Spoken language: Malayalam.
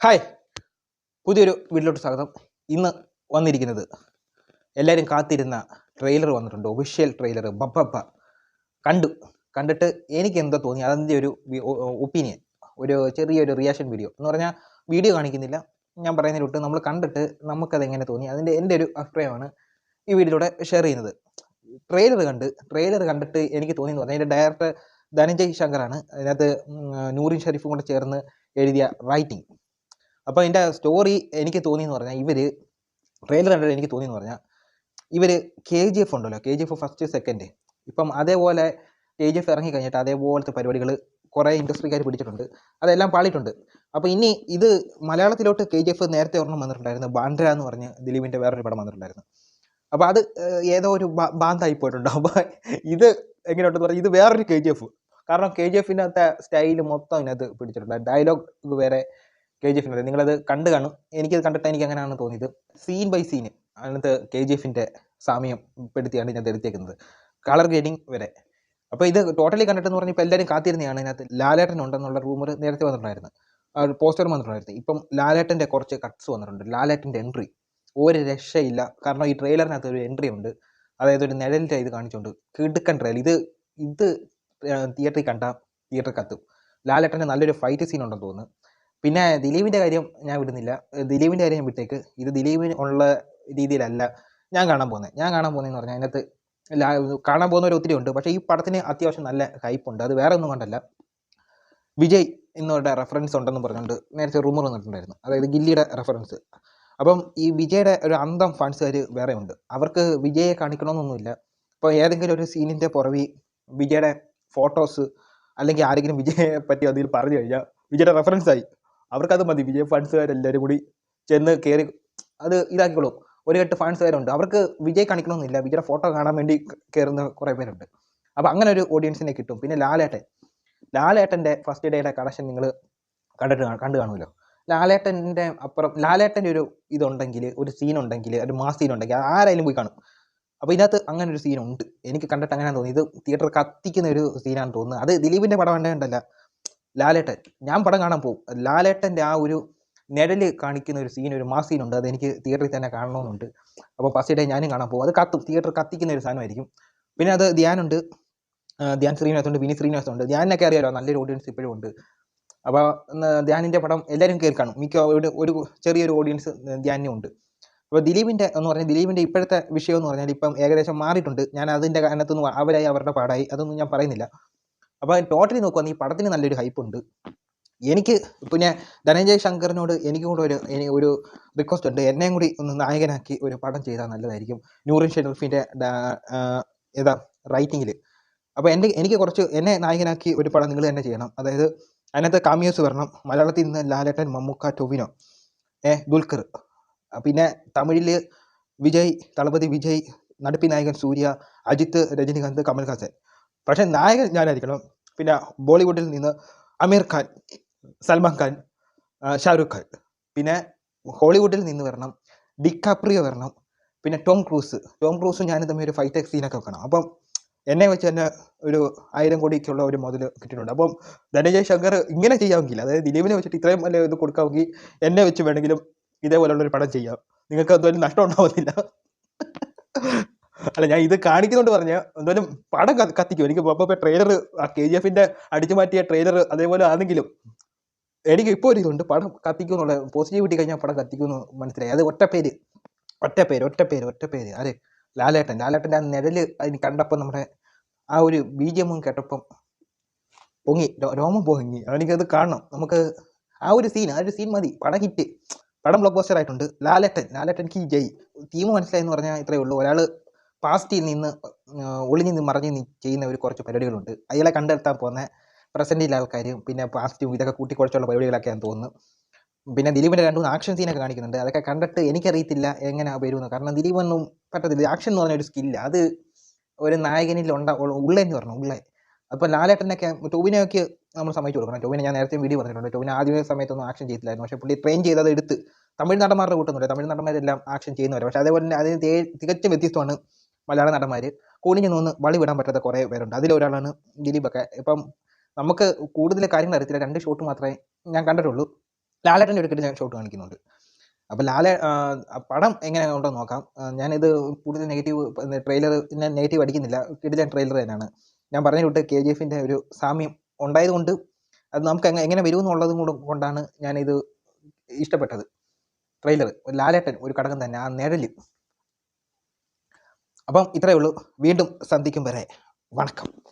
ഹായ്, പുതിയൊരു വീട്ടിലോട്ട് സ്വാഗതം. ഇന്ന് വന്നിരിക്കുന്നത് എല്ലാവരും കാത്തിരുന്ന ട്രെയിലർ വന്നിട്ടുണ്ട്. ഒഫീഷ്യൽ ട്രെയിലർ ബബ്ബബ്ബ കണ്ടു. കണ്ടിട്ട് എനിക്ക് എന്താ തോന്നി അതിൻ്റെ ഒരു ഒപ്പീനിയൻ, ഒരു ചെറിയൊരു റിയാക്ഷൻ വീഡിയോ എന്ന് പറഞ്ഞാൽ വീഡിയോ കാണിക്കുന്നില്ല, ഞാൻ പറയുന്നതിലോട്ട് നമ്മൾ കണ്ടിട്ട് നമുക്കത് എങ്ങനെ തോന്നി അതിൻ്റെ എൻ്റെ ഒരു അഭിപ്രായമാണ് ഈ വീഡിയോയിലൂടെ ഷെയർ ചെയ്യുന്നത്. ട്രെയിലർ കണ്ടിട്ട് എനിക്ക് തോന്നിയെന്ന് പറഞ്ഞാൽ അതിൻ്റെ ഡയറക്ടർ ധനഞ്ജയ് ശങ്കറാണ്. അതിനകത്ത് നൂറിൻ ഷരീഫും കൂടെ ചേർന്ന് എഴുതിയ റൈറ്റിംഗ്. അപ്പോൾ അതിൻ്റെ സ്റ്റോറി എനിക്ക് തോന്നിയെന്ന് പറഞ്ഞാൽ ട്രെയിലർ കണ്ടിട്ട് എനിക്ക് തോന്നിയെന്ന് പറഞ്ഞാൽ ഇവർ KGF ഉണ്ടല്ലോ, KGF ഫസ്റ്റ് സെക്കൻഡ്, ഇപ്പം അതേപോലെ KGF ഇറങ്ങി കഴിഞ്ഞിട്ട് അതേപോലത്തെ പരിപാടികൾ കുറേ ഇൻഡസ്ട്രിക്കാർ പിടിച്ചിട്ടുണ്ട്, അതെല്ലാം പാളിയിട്ടുണ്ട്. അപ്പോൾ ഇനി ഇത് മലയാളത്തിലോട്ട് KGF നേരത്തെ ഒരെണ്ണം വന്നിട്ടുണ്ടായിരുന്നു, ബാൻഡ്ര എന്ന് പറഞ്ഞ് ദിലീപിൻ്റെ വേറൊരു പടം വന്നിട്ടുണ്ടായിരുന്നു. അപ്പോൾ അത് ഏതോ ഒരു ബാന്ധായി പോയിട്ടുണ്ട്. അപ്പോൾ ഇത് എങ്ങനെയുണ്ടെന്ന് പറഞ്ഞാൽ ഇത് വേറൊരു KGF, കാരണം KGFിനകത്തെ സ്റ്റൈല് മൊത്തം ഇതിനകത്ത് പിടിച്ചിട്ടുണ്ട്, ഡയലോഗ് വേറെ KGF നിങ്ങളത് കണ്ടു കാണും. എനിക്കത് കണ്ടിട്ട് എനിക്ക് അങ്ങനെയാണ് തോന്നിയത്. സീൻ ബൈ സീന് അതിനകത്ത് KGFിൻ്റെ സാമ്യം പെടുത്തിയാണ് ഇതിനകത്ത് എടുത്തേക്കുന്നത്, കളർ ഗ്രേഡിങ് വരെ. അപ്പോൾ ഇത് ടോട്ടലി കണ്ടിട്ടെന്ന് പറഞ്ഞാൽ ഇപ്പോൾ എല്ലാവരും കാത്തിരുന്നതാണ്. ഇതിനകത്ത് ലാലേട്ടൻ ഉണ്ടെന്നുള്ള റൂമർ നേരത്തെ വന്നിട്ടുണ്ടായിരുന്നു, പോസ്റ്റർ വന്നിട്ടുണ്ടായിരുന്നു. ഇപ്പം ലാലേട്ടൻ്റെ കുറച്ച് കട്ട്സ് വന്നിട്ടുണ്ട്. ലാലേട്ടൻ്റെ എൻട്രി ഒരു രക്ഷയില്ല, കാരണം ഈ ട്രെയിലറിനകത്ത് ഒരു എൻട്രി ഉണ്ട്, അതായത് ഒരു നിഴലിൻ്റെ ഇത് കാണിച്ചുകൊണ്ട് കിടുക്കൻ ട്രെയിലർ. ഇത് തിയേറ്ററിൽ കണ്ട തിയേറ്റർ കത്തും. ലാലേട്ടൻ്റെ നല്ലൊരു ഫൈറ്റ് സീൻ ഉണ്ടെന്ന് തോന്നുന്നു. പിന്നെ ദിലീപിൻ്റെ കാര്യം ഞാൻ വിടുന്നില്ല, ദിലീപിൻ്റെ കാര്യം ഞാൻ വിട്ടേക്ക്. ഇത് ദിലീപിന് ഉള്ള രീതിയിലല്ല ഞാൻ കാണാൻ പോകുന്നതെന്ന് പറഞ്ഞാൽ അതിനകത്ത് കാണാൻ പോകുന്നവർ ഒത്തിരി ഉണ്ട്. പക്ഷേ ഈ പടത്തിന് അത്യാവശ്യം നല്ല ഹൈപ്പുണ്ട്. അത് വേറെ ഒന്നും കൊണ്ടല്ല, വിജയ് എന്നവരുടെ റെഫറൻസ് ഉണ്ടെന്ന് പറഞ്ഞുകൊണ്ട് നേരത്തെ റൂമർ വന്നിട്ടുണ്ടായിരുന്നു, അതായത് ഗില്ലിയുടെ റെഫറൻസ്. അപ്പം ഈ വിജയുടെ ഒരു അന്തം ഫാൻസുകാർ വേറെ ഉണ്ട്, അവർക്ക് വിജയെ കാണിക്കണമെന്നൊന്നുമില്ല. ഇപ്പോൾ ഏതെങ്കിലും ഒരു സീനിൻ്റെ പുറവി വിജയുടെ ഫോട്ടോസ് അല്ലെങ്കിൽ ആരെങ്കിലും വിജയെ പറ്റി അതിൽ പറഞ്ഞു കഴിഞ്ഞാൽ വിജയുടെ റെഫറൻസായി, അവർക്കത് മതി. വിജയ് ഫാൻസുകാരെല്ലാവരും കൂടി ചെന്ന് കയറി അത് ഇതാക്കിക്കോളും. ഒരു കെട്ട് ഫാൻസുകാരുണ്ട്, അവർക്ക് വിജയ് കാണിക്കണമെന്നില്ല, വിജയുടെ ഫോട്ടോ കാണാൻ വേണ്ടി കയറുന്ന കുറേ പേരുണ്ട്. അപ്പോൾ അങ്ങനെ ഒരു ഓഡിയൻസിനെ കിട്ടും. പിന്നെ ലാലേട്ടൻ്റെ ഫസ്റ്റ് ഡേയുടെ കളക്ഷൻ നിങ്ങൾ കണ്ടു കാണുമല്ലോ. ലാലേട്ടൻ്റെ അപ്പുറം ലാലേട്ടൻ്റെ ഒരു ഇതുണ്ടെങ്കിൽ, ഒരു സീനുണ്ടെങ്കിൽ, ഒരു മാസ് സീനുണ്ടെങ്കിൽ ആരായാലും പോയി കാണും. അപ്പോൾ ഇതിനകത്ത് അങ്ങനെ ഒരു സീനുണ്ട്, എനിക്ക് കണ്ടിട്ട് അങ്ങനെയാണ് തോന്നി. ഇത് തിയേറ്റർ കത്തിക്കുന്ന ഒരു സീനാണെന്ന് തോന്നുന്നത്. അത് ദിലീപിൻ്റെ പടം വേണ്ടതല്ല, ലാലേട്ടൻ. ഞാൻ പടം കാണാൻ പോകും. ലാലേട്ടൻ്റെ ആ ഒരു നിഴല് കാണിക്കുന്ന ഒരു സീൻ, ഒരു മാസ് സീനുണ്ട്, അതെനിക്ക് തിയേറ്ററിൽ തന്നെ കാണണമെന്നുണ്ട്. അപ്പോൾ ഫസ്റ്റ് ഡേ ഞാനും കാണാൻ പോകും. അത് കത്തും, തിയേറ്റർ കത്തിക്കുന്ന ഒരു സാധനമായിരിക്കും. പിന്നെ അത് ധ്യാനുണ്ട്, ധ്യാൻ ശ്രീനിവാസുണ്ട്, വിനി ശ്രീനിവാസുണ്ട്. ധ്യാനൊക്കെ അറിയാമല്ലോ, നല്ലൊരു ഓഡിയൻസ് ഇപ്പോഴും ഉണ്ട്. അപ്പോൾ ധ്യാനിൻ്റെ പടം എല്ലാവരും കയറി കാണും, ഒരു ചെറിയൊരു ഓഡിയൻസ് ധ്യാനും ഉണ്ട്. അപ്പോൾ ദിലീപിൻ്റെ എന്ന് പറഞ്ഞാൽ ദിലീപിൻ്റെ ഇപ്പോഴത്തെ വിഷയം എന്ന് പറഞ്ഞാൽ ഇപ്പം ഏകദേശം മാറിയിട്ടുണ്ട്. ഞാൻ അതിൻ്റെ കാരണത്തൊന്നും അവരായി അവരുടെ പാടായി അതൊന്നും ഞാൻ പറയുന്നില്ല. അപ്പോൾ ടോട്ടലി നോക്കുവാണെങ്കിൽ ഈ പടത്തിന് നല്ലൊരു ഹൈപ്പുണ്ട്. എനിക്ക് പിന്നെ ധനഞ്ജയ് ശങ്കറിനോട് എനിക്കും കൂടെ ഒരു റിക്വസ്റ്റ് ഉണ്ട്, എന്നെയും കൂടി ഒന്ന് നായകനാക്കി ഒരു പടം ചെയ്താൽ നല്ലതായിരിക്കും, നൂറിൻ ഷെരീഫിൻ്റെ റൈറ്റിങ്ങിൽ. അപ്പോൾ എനിക്ക് കുറച്ച് എന്നെ നായകനാക്കി ഒരു പടം നിങ്ങൾ തന്നെ ചെയ്യണം. അതായത് അതിനകത്ത് കാമിയോസ് വരണം. മലയാളത്തിൽ നിന്ന് ലാലേട്ടൻ, മമ്മൂക്ക, ടൊവിനോ, ദുൽഖർ, പിന്നെ തമിഴിൽ വിജയ്, തളപതി വിജയ്, നടുപ്പി നായകൻ സൂര്യ, അജിത്ത്, രജനികാന്ത്, കമൽഹാസൻ. പക്ഷേ നായകൻ ഞാനായിരിക്കണം. പിന്നെ ബോളിവുഡിൽ നിന്ന് അമീർ ഖാൻ, സൽമാൻ ഖാൻ, ഷാരൂഖ് ഖാൻ. പിന്നെ ഹോളിവുഡിൽ നിന്ന് വരണം, ഡിക്കാപ്രിയോ വരണം. പിന്നെ ടോം ക്രൂസും ഞാനും തമ്മിൽ ഒരു ഫൈറ്റ് സീനൊക്കെ വെക്കണം. അപ്പം എന്നെ വെച്ച് തന്നെ ഒരു 1000 കോടിക്കുള്ള ഒരു മുതൽ കിട്ടിയിട്ടുണ്ട്. അപ്പം ധനഞ്ജയ് ശങ്കർ ഇങ്ങനെ ചെയ്യാമെങ്കിൽ, അതായത് ദിലീപിനെ വെച്ചിട്ട് ഇത്രയും നല്ല ഇത് കൊടുക്കാമെങ്കിൽ എന്നെ വെച്ച് വേണമെങ്കിലും ഇതേപോലുള്ളൊരു പടം ചെയ്യാം, നിങ്ങൾക്ക് എന്തായാലും നഷ്ടം ഉണ്ടാവുന്നില്ല. അല്ല, ഞാൻ ഇത് കാണിക്കുന്നുണ്ട് പറഞ്ഞാൽ എന്തായാലും പടം കത്തിക്കും. എനിക്ക് ഇപ്പോൾ ട്രെയിലർ, KGFിൻ്റെ അടിച്ചു മാറ്റിയ ട്രെയിലർ അതേപോലെ ആണെങ്കിലും എനിക്ക് ഇപ്പോൾ ഒരു ഇതുണ്ട്, പടം കത്തിക്കും എന്നുള്ള പോസിറ്റിവിറ്റി കഴിഞ്ഞാൽ പടം കത്തിക്കുമെന്ന് മനസ്സിലായി. അത് ഒറ്റ പേര് അതെ, ലാലേട്ടൻ്റെ ആ നിഴല് അതിന് കണ്ടപ്പോൾ നമ്മുടെ ആ ഒരു BGM കേട്ടപ്പം പൊങ്ങി, രോമം പൊങ്ങി. എനിക്കത് കാണണം. നമുക്ക് ആ ഒരു സീൻ മതി, പടം ഹിറ്റ്, പടം ബ്ലോക്ക് ബസ്റ്റർ ആയിട്ടുണ്ട്. ലാലേട്ടൻ ജയ് ടീം മനസ്സിലായെന്ന് പറഞ്ഞാൽ ഇത്രയേ ഉള്ളൂ. ഒരാൾ പാസ്റ്റിൽ നിന്ന് ഒളിഞ്ഞ് മറിഞ്ഞ് ചെയ്യുന്ന ഒരു കുറച്ച് പരിപാടികളുണ്ട്, അയാളെ കണ്ടെത്താൻ പോകുന്ന പ്രസൻറ്റിലെ ആൾക്കാരും പിന്നെ പാസ്റ്റും ഇതൊക്കെ കൂട്ടിക്കുറച്ചുള്ള പരിപാടികളൊക്കെയാണെന്ന് തോന്നുന്നു. പിന്നെ ദിലീപിൻ്റെ 2-3 ആക്ഷൻ സീനൊക്കെ കാണിക്കുന്നുണ്ട്, അതൊക്കെ കണ്ടിട്ട് എനിക്കറിയത്തില്ല എങ്ങനെ വരുമെന്ന്. കാരണം ദിലീപൊന്നും പറ്റത്തില്ല, ആക്ഷൻ എന്ന് പറഞ്ഞൊരു സ്കില്ല് അത് ഒരു നായകനിൽ ഉള്ളെന്ന് പറഞ്ഞു ഉള്ളേ. അപ്പോൾ ലാലേട്ടനൊക്കെ, ടൊവിനോയ്ക്ക് നമ്മൾ സമ്മതിച്ചു കൊടുക്കണം. ടൊവിനോ ഞാൻ നേരത്തെ വീഡിയോ പറഞ്ഞിട്ടുണ്ട്, ടൊവിനോ ആദ്യമേ സമയത്തൊന്നും ആക്ഷൻ ചെയ്തില്ലായിരുന്നു, പക്ഷേ പുള്ളി ട്രെയിൻ ചെയ്തത് എടുത്ത് തമിഴ് നടന്മാരുടെ കൂട്ടൊന്നുമില്ല, തമിഴ് നടന്മാരെല്ലാം ആക്ഷൻ ചെയ്യുന്നവർ. പക്ഷേ അതേപോലെ തന്നെ അതിന് തികച്ചും വ്യത്യസ്തമാണ് മലയാള നടന്മാർ. കൂടിഞ്ഞു നിന്ന് വളി വിടാൻ പറ്റാത്ത കുറേ പേരുണ്ട്, അതിലൊരാളാണ് ദിലീപൊക്കെ. ഇപ്പം നമുക്ക് കൂടുതൽ കാര്യങ്ങൾ അറിയത്തില്ല, 2 ഷോട്ട് മാത്രമേ ഞാൻ കണ്ടിട്ടുള്ളൂ. ലാലേട്ടൻ്റെ ഒരു കിടിലൻ ഷോട്ട് കാണിക്കുന്നുണ്ട്. അപ്പോൾ പടം എങ്ങനെ ഉണ്ടെന്ന് നോക്കാം. ഞാനിത് കൂടുതൽ നെഗറ്റീവ് ട്രെയിലറിനെ നെഗറ്റീവ് അടിക്കുന്നില്ല. കിടിലൻ ട്രെയിലർ തന്നെയാണ്. ഞാൻ പറഞ്ഞ കൂട്ട് KGF-ൻ്റെ ഒരു സാമ്യം ഉണ്ടായതുകൊണ്ട് അത് നമുക്ക് എങ്ങനെ വരുമെന്നുള്ളതും കൊണ്ടാണ് ഞാനിത് ഇഷ്ടപ്പെട്ടത്. ട്രെയിലർ ലാലേട്ടൻ ഒരു ഘടകം തന്നെ, ആ നിഴല്. അപ്പം ഇത്രയേ ഉള്ളൂ. വീണ്ടും സന്ധിക്കും വരെ വണക്കം.